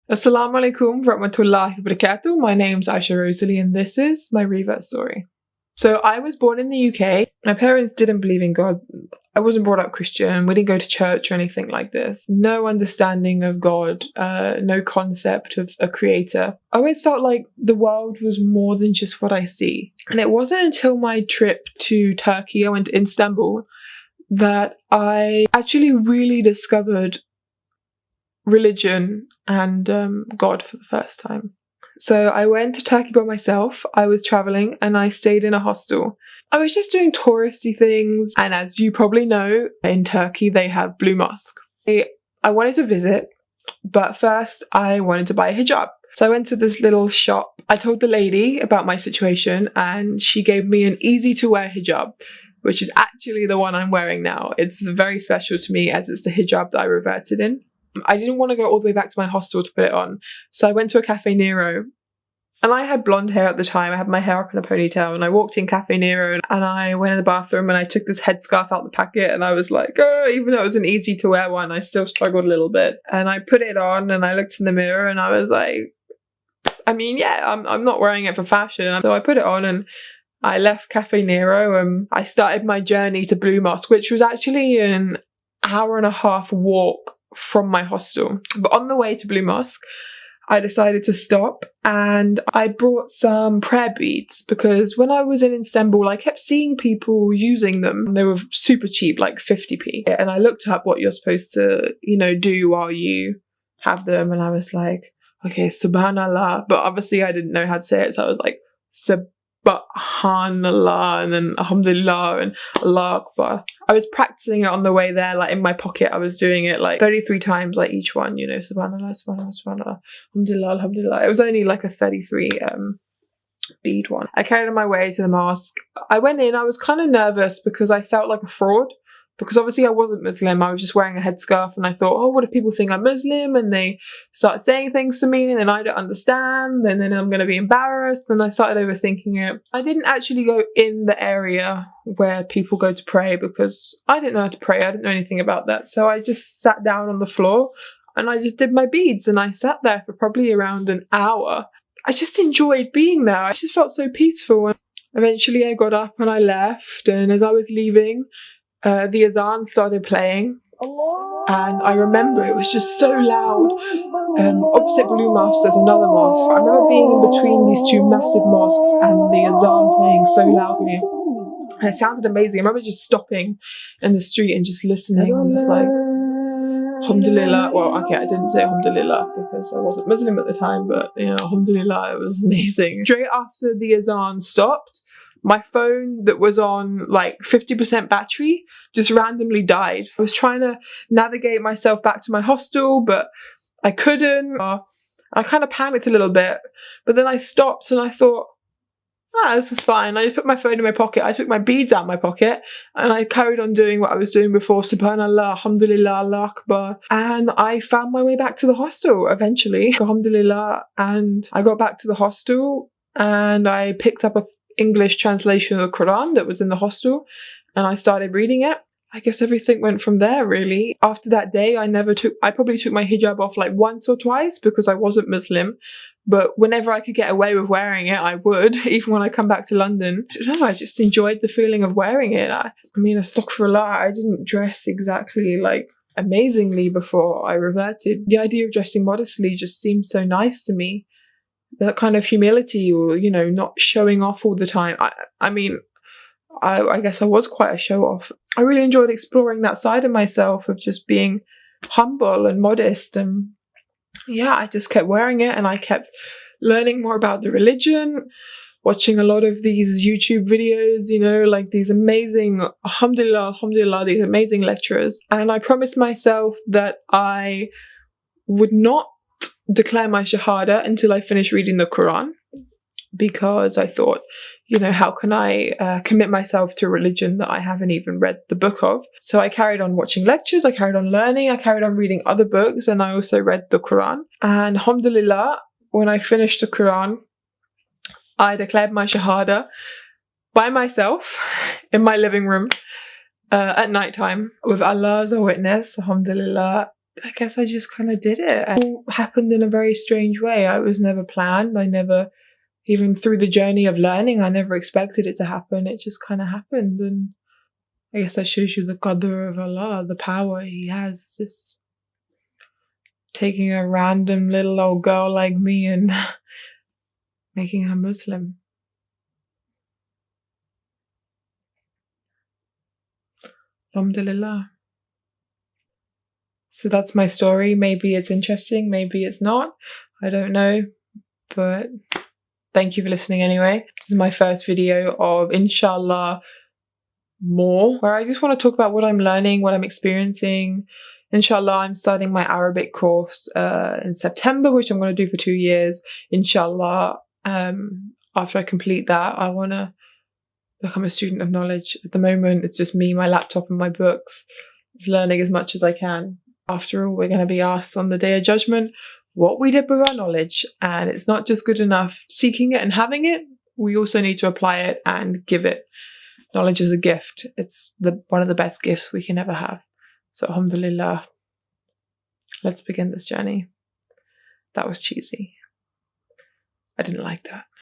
Assalamu alaikum warahmatullahi wabarakatuh. My name's Aisha Rosalie and this is my Revert story. So I was born in the UK. My parents didn't believe in God. I wasn't brought up Christian. We didn't go to church or anything like this. No understanding of God, no concept of a creator. I always felt like the world was more than just what I see. And it wasn't until my trip to Turkey, I went to Istanbul, that I actually really discovered religion and God for the first time. So I went to Turkey by myself. I was traveling and I stayed in a hostel. I was just doing touristy things, and as you probably know, in Turkey they have Blue Mosque. I wanted to visit, but first I wanted to buy a hijab. So I went to this little shop. I told the lady about my situation and she gave me an easy to wear hijab, which is actually the one I'm wearing now. It's very special to me as it's the hijab that I reverted in. I didn't want to go all the way back to my hostel to put it on, so I went to a Cafe Nero. And I had blonde hair at the time. I had my hair up in a ponytail, and I walked in Cafe Nero and I went in the bathroom and I took this headscarf out the packet and I was like, oh, even though it was an easy to wear one, I still struggled a little bit. And I put it on and I looked in the mirror and I was like, I mean, yeah, I'm not wearing it for fashion. So I put it on and I left Cafe Nero and I started my journey to Blue Mosque, which was actually an hour and a half walk from my hostel. But on the way to Blue Mosque, I decided to stop and I brought some prayer beads because when I was in Istanbul, I kept seeing people using them. They were super cheap, like 50p. And I looked up what you're supposed to, do while you have them. And I was like, okay, subhanallah. But obviously I didn't know how to say it. So I was like, subhanallah, and then alhamdulillah and Allah Akbar. I was practicing it on the way there, like in my pocket. I was doing it like 33 times, like each one, subhanallah, subhanallah, subhanallah, alhamdulillah, alhamdulillah. It was only like a 33 bead one. I carried on my way to the mosque. I went in, I was kind of nervous because I felt like a fraud. Because obviously I wasn't Muslim, I was just wearing a headscarf and I thought, oh, what if people think I'm Muslim and they start saying things to me and then I don't understand and then I'm going to be embarrassed, and I started overthinking it. I didn't actually go in the area where people go to pray because I didn't know how to pray, I didn't know anything about that. So I just sat down on the floor and I just did my beads and I sat there for probably around an hour. I just enjoyed being there, I just felt so peaceful. And eventually I got up and I left, and as I was leaving, the Adhan started playing, and I remember it was just so loud. Opposite Blue Mosque there's another mosque. I remember being in between these two massive mosques and the Adhan playing so loudly, and it sounded amazing. I remember just stopping in the street and just listening and just like, alhamdulillah. Well, okay, I didn't say alhamdulillah because I wasn't Muslim at the time, but alhamdulillah, it was amazing. Straight after the Adhan stopped, my phone that was on like 50% battery just randomly died. I was trying to navigate myself back to my hostel, but I couldn't. I kind of panicked a little bit, but then I stopped and I thought, this is fine. I just put my phone in my pocket. I took my beads out of my pocket and I carried on doing what I was doing before. Subhanallah, alhamdulillah, Allah Akbar. And I found my way back to the hostel eventually, alhamdulillah. And I got back to the hostel and I picked up a English translation of the Quran that was in the hostel and I started reading it. I guess everything went from there really. After that day I probably took my hijab off like once or twice because I wasn't Muslim, but whenever I could get away with wearing it I would, even when I come back to London. I don't know, I just enjoyed the feeling of wearing it. I mean, astaghfirullah, I didn't dress exactly like amazingly before I reverted. The idea of dressing modestly just seemed so nice to me. That kind of humility, or not showing off all the time. I mean, I guess I was quite a show-off. I really enjoyed exploring that side of myself of just being humble and modest, and yeah, I just kept wearing it and I kept learning more about the religion, watching a lot of these YouTube videos, like these amazing, alhamdulillah, alhamdulillah, these amazing lecturers. And I promised myself that I would not declare my shahada until I finished reading the Quran, because I thought, how can I commit myself to a religion that I haven't even read the book of? So I carried on watching lectures, I carried on learning, I carried on reading other books, and I also read the Quran. And alhamdulillah, when I finished the Quran, I declared my shahada by myself in my living room at night time with Allah as a witness, alhamdulillah. I guess I just kind of did it. It all happened in a very strange way. I was never planned. I never, even through the journey of learning, I never expected it to happen. It just kind of happened. And I guess that shows you the qadr of Allah, the power He has, just taking a random little old girl like me and making her Muslim. Alhamdulillah. So that's my story. Maybe it's interesting, maybe it's not. I don't know. But thank you for listening anyway. This is my first video of, inshallah, more, where I just want to talk about what I'm learning, what I'm experiencing. Inshallah, I'm starting my Arabic course in September, which I'm going to do for 2 years. Inshallah, after I complete that, I want to become a student of knowledge. At the moment, it's just me, my laptop and my books. Just learning as much as I can. After all, we're going to be asked on the Day of Judgment what we did with our knowledge. And it's not just good enough seeking it and having it. We also need to apply it and give it. Knowledge is a gift. It's one of the best gifts we can ever have. So alhamdulillah, let's begin this journey. That was cheesy. I didn't like that.